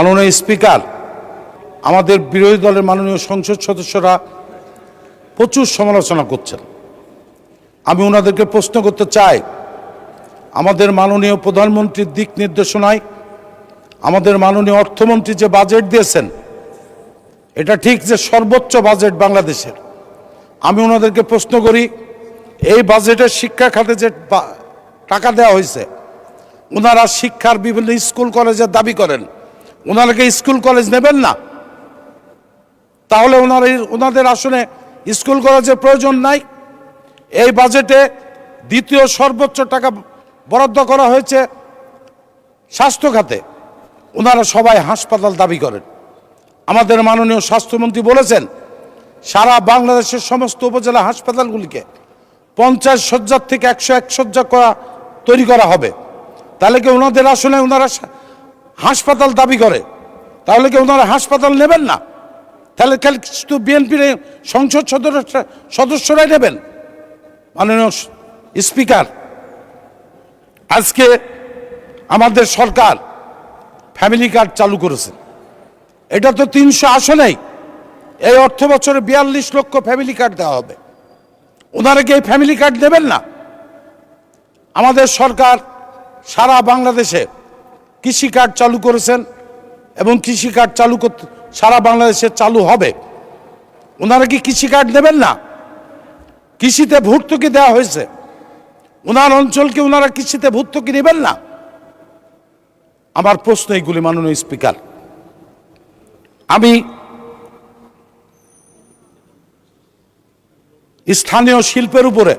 মাননীয় স্পিকার, আমাদের বিরোধী দলের মাননীয় সংসদ সদস্যরা প্রচুর সমালোচনা করছেন। আমি ওনাদেরকে প্রশ্ন করতে চাই, আমাদের মাননীয় প্রধানমন্ত্রীর দিক নির্দেশনায় আমাদের মাননীয় অর্থমন্ত্রী যে বাজেট দিয়েছেন, এটা ঠিক যে সর্বোচ্চ বাজেট বাংলাদেশের। আমি ওনাদেরকে প্রশ্ন করি, এই বাজেটের শিক্ষা খাতে যে টাকা দেওয়া হয়েছে, ওনারা শিক্ষার বিভিন্ন স্কুল কলেজের দাবি করেন, ওনারাকে স্কুল কলেজ নেবেন না? তাহলে ওনাদের আসনে স্কুল কলেজের প্রয়োজন নাই। এই বাজেটে দ্বিতীয় সর্বোচ্চ টাকা বরাদ্দ করা হয়েছে স্বাস্থ্য খাতে, ওনারা সবাই হাসপাতাল দাবি করেন। আমাদের মাননীয় স্বাস্থ্যমন্ত্রী বলেছেন সারা বাংলাদেশের সমস্ত উপজেলা হাসপাতালগুলিকে 50 শয্যার থেকে 101 শয্যা তৈরি করা হবে। তাহলে কি ওনাদের আসনে ওনারা হাসপাতাল দাবি করে, তাহলে কি ওনারা হাসপাতাল নেবেন না? তাহলে শুধু বিএনপির সংসদ সদস্যরাই নেবেন? মাননীয় স্পিকার, আজকে আমাদের সরকার ফ্যামিলি কার্ড চালু করেছে। এটা তো 300 আসনেই এই অর্থ বছরে 42 লক্ষ ফ্যামিলি কার্ড দেওয়া হবে। ওনারা কি এই ফ্যামিলি কার্ড দেবেন না? আমাদের সরকার সারা বাংলাদেশে কৃষি কার্ড চালু করেছেন এবং কৃষি কার্ড চালু করতে সারা বাংলাদেশে চালু হবে। ওনারা কি কৃষি কার্ড দেবেন না? কৃষিতে ভর্তুকি দেওয়া হয়েছে, ওনার অঞ্চলকে ওনারা কৃষিতে ভর্তুকি নেবেন না? আমার প্রশ্ন এইগুলি মাননীয় স্পিকার। আমি স্থানীয় শিল্পের উপরে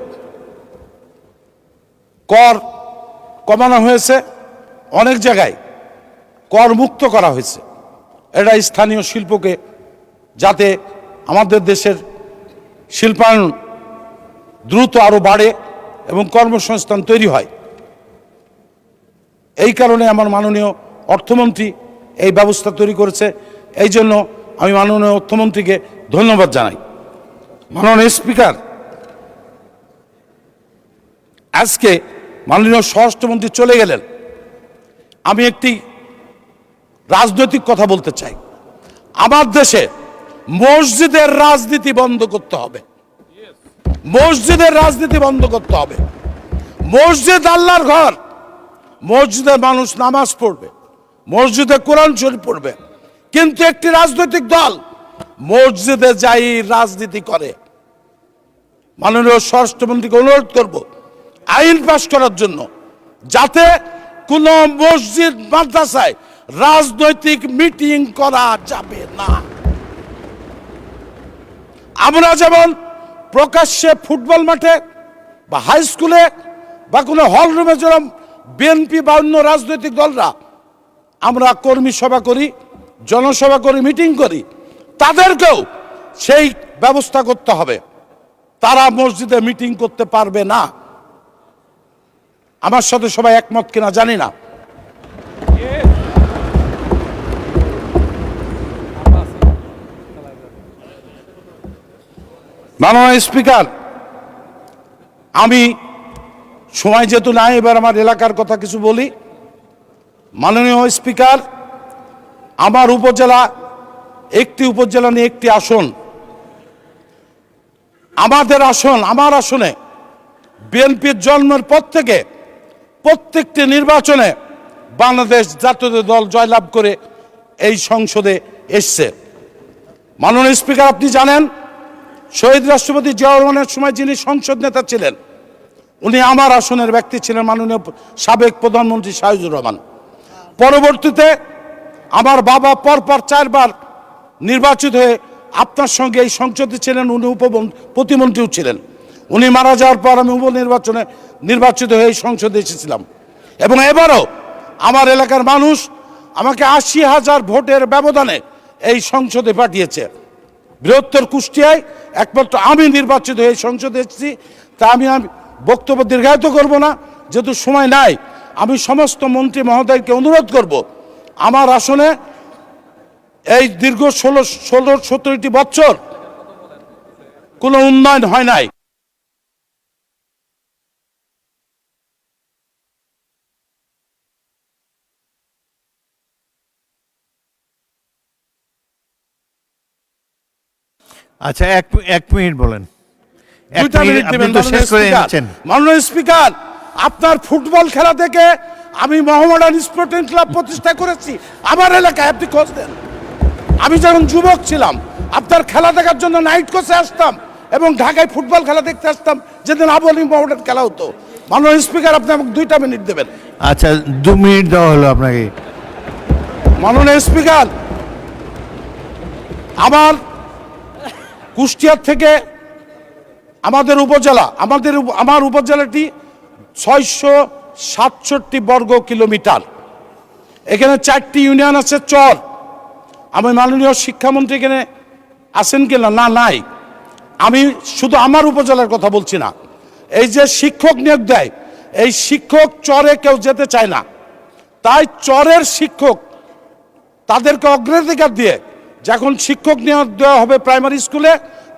কর কমানো হয়েছে, অনেক জায়গায় কর মুক্ত করা হয়েছে। এটা স্থানীয় শিল্পকে, যাতে আমাদের দেশের শিল্পায়ন দ্রুত আরও বাড়ে এবং কর্মসংস্থান তৈরি হয়। এই কারণে আমার মাননীয় অর্থমন্ত্রী এই ব্যবস্থা তৈরি করেছে। এই জন্য আমি মাননীয় অর্থমন্ত্রীকে ধন্যবাদ জানাই। মাননীয় স্পিকার, আজকে মাননীয় স্বরাষ্ট্রমন্ত্রী চলে গেলেন, আমি একটি রাজনৈতিক কথা বলতে চাই। আমার দেশে মসজিদের রাজনীতি বন্ধ করতে হবে। মসজিদের রাজনীতি বন্ধ করতে হবে। মসজিদ আল্লাহর ঘর, মসজিদে মানুষ নামাজ পড়বে, মসজিদে কোরআন শরীফ পড়বে, কিন্তু একটি রাজনৈতিক দল মসজিদে যাই রাজনীতি করে। মাননীয় স্বরাষ্ট্রমন্ত্রীকে অনুরোধ করব আইন পাশ করার জন্য, যাতে কোন মসজিদ মাদ্রাসায় রাজনৈতিক মিটিং করা যাবে না। আমরা যেমন প্রকাশ্যে ফুটবল মাঠে বা হাই স্কুলে বা কোনো হল রুমে যেরকম বিএনপি বা অন্য রাজনৈতিক দলরা আমরা কর্মী সভা করি, জনসভা করি, মিটিং করি, তাদেরকেও সেই ব্যবস্থা করতে হবে। তারা মসজিদে মিটিং করতে পারবে না। আমার সাথে সবাই একমত কিনা জানি না। মাননীয় স্পিকার, আমি সময় যেহেতু নাই, এবার আমার এলাকার কথা কিছু বলি। মাননীয় স্পিকার, আমার উপজেলা, একটি উপজেলা নিয়ে একটি আসন, আমার আসনে বিএনপির জন্মের পর থেকে প্রত্যেকটি নির্বাচনে বাংলাদেশ জাতীয় দল জয়লাভ করে এই সংসদে এসছে। মাননীয় স্পিকার, আপনি জানেন শহীদ রাষ্ট্রপতি জিয়াউর রহমানের সময় যিনি সংসদ নেতা ছিলেন, উনি আমার আসনের ব্যক্তি ছিলেন, মাননীয় সাবেক প্রধানমন্ত্রী শাহজুর রহমান। পরবর্তীতে আমার বাবা পরপর 4 বার নির্বাচিত হয়ে আপনার সঙ্গে এই সংসদে ছিলেন, উনি প্রতিমন্ত্রীও ছিলেন। উনি মারা যাওয়ার পর আমি উপনির্বাচনে নির্বাচিত হয়ে এই সংসদে এসেছিলাম, এবং এবারও আমার এলাকার মানুষ আমাকে 80,000 ভোটের ব্যবধানে এই সংসদে পাঠিয়েছে। বৃহত্তর কুষ্টিয়ায় একমাত্র আমি নির্বাচিত হয়ে সংসদে এসেছি। তা আমি বক্তব্য দীর্ঘায়িত করব না, যেহেতু সময় নাই। আমি সমস্ত মন্ত্রী মহোদয়কে অনুরোধ করব, আমার আসনে এই দীর্ঘ 17টি বছর কোনো উন্নয়ন হয় নাই। আচ্ছা, এক মিনিট বলেন। 2টা মিনিট দিবেন মাননীয় স্পিকার। আপনার ফুটবল খেলা থেকে আমি মোহামেডান স্পোর্টিং ক্লাব প্রতিষ্ঠা করেছি আমার এলাকায়, আপনি খোঁজ দেন। আমি যখন যুবক ছিলাম আপনার খেলা দেখার জন্য নাইট কোচে আসতাম এবং ঢাকায় ফুটবল খেলা দেখতে আসতাম, যেদিন আবুলি মোহামেডান খেলা হতো। মাননীয় স্পিকার, আপনি আমাকে 2টা মিনিট দেবেন। আচ্ছা, 2 মিনিট দেওয়া হলো আপনাকে। মাননীয় স্পিকার, আমার কুষ্টিয়ার থেকে আমাদের উপজেলা, আমার উপজেলাটি 667 বর্গ কিলোমিটার। এখানে 4টি ইউনিয়ন আছে, চর। আমি মাননীয় শিক্ষামন্ত্রী এখানে আছেন কিনা? না, নাই। আমি শুধু আমার উপজেলার কথা বলছি না, এই যে শিক্ষক নিয়োগ দেয়, এই শিক্ষক চরে কেউ যেতে চায় না। তাই চরের শিক্ষক তাদেরকে অগ্রাধিকার দিয়ে যখন শিক্ষক নিয়োগ দেওয়া হবে প্রাইমারি স্কুলে,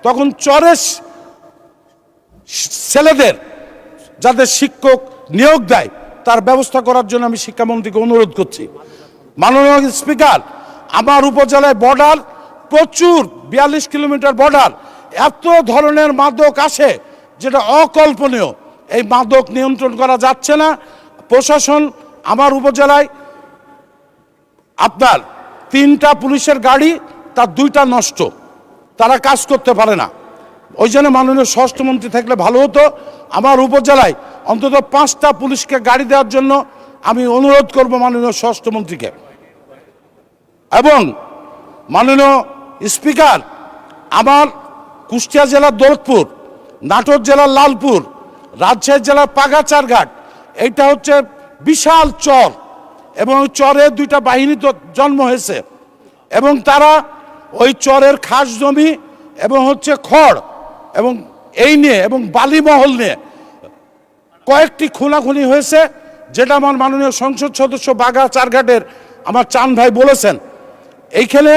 তখন চরের ছেলেদের যাদের শিক্ষক নিয়োগ দেয় তার ব্যবস্থা করার জন্য আমি শিক্ষামন্ত্রীকে অনুরোধ করছি। মাননীয় স্পিকার, আমার উপজেলায় বর্ডার প্রচুর, 42 কিলোমিটার বর্ডার। এত ধরনের মাদক আসে যেটা অকল্পনীয়। এই মাদক নিয়ন্ত্রণ করা যাচ্ছে না। প্রশাসন আমার উপজেলায় আপনার 3টা পুলিশের গাড়ি, তার 2টা নষ্ট, তারা কাজ করতে পারে না। ওই জন্য মাননীয় স্বরাষ্ট্রমন্ত্রী থাকলে ভালো হতো। আমার উপজেলায় অন্তত 5টা পুলিশকে গাড়ি দেওয়ার জন্য আমি অনুরোধ করব মাননীয় স্বরাষ্ট্রমন্ত্রীকে। এবং মাননীয় স্পিকার, আমার কুষ্টিয়া জেলার দৌলতপুর, নাটোর জেলার লালপুর, রাজশাহী জেলার পাগাচারঘাট, এইটা হচ্ছে বিশাল চর এবং চরে 2টা বাহিনী তো জন্ম হয়েছে এবং তারা ওই চরের খাস জমি এবং হচ্ছে খড় এবং এই নিয়ে এবং বালিমহল নিয়ে কয়েকটি খুনাখুনি হয়েছে, যেটা আমার মাননীয় সংসদ সদস্য বাগাচারঘাটের আমার চান ভাই বলেছেন। এইখানে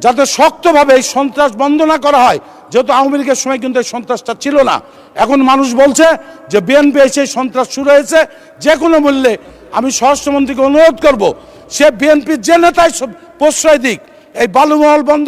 যাতে শক্তভাবে এই সন্ত্রাস বন্ধ না করা হয়, যেহেতু আওয়ামী লীগের সময় কিন্তু এই সন্ত্রাসটা ছিল না। এখন মানুষ বলছে যে বিএনপি এসে সন্ত্রাস শুরু হয়েছে। যে কোনো মূল্যে আমি স্বরাষ্ট্রমন্ত্রীকে অনুরোধ করব, সে বিএনপির যে নেতাই প্রশ্রয় দিক, এই বালুমহল বন্ধ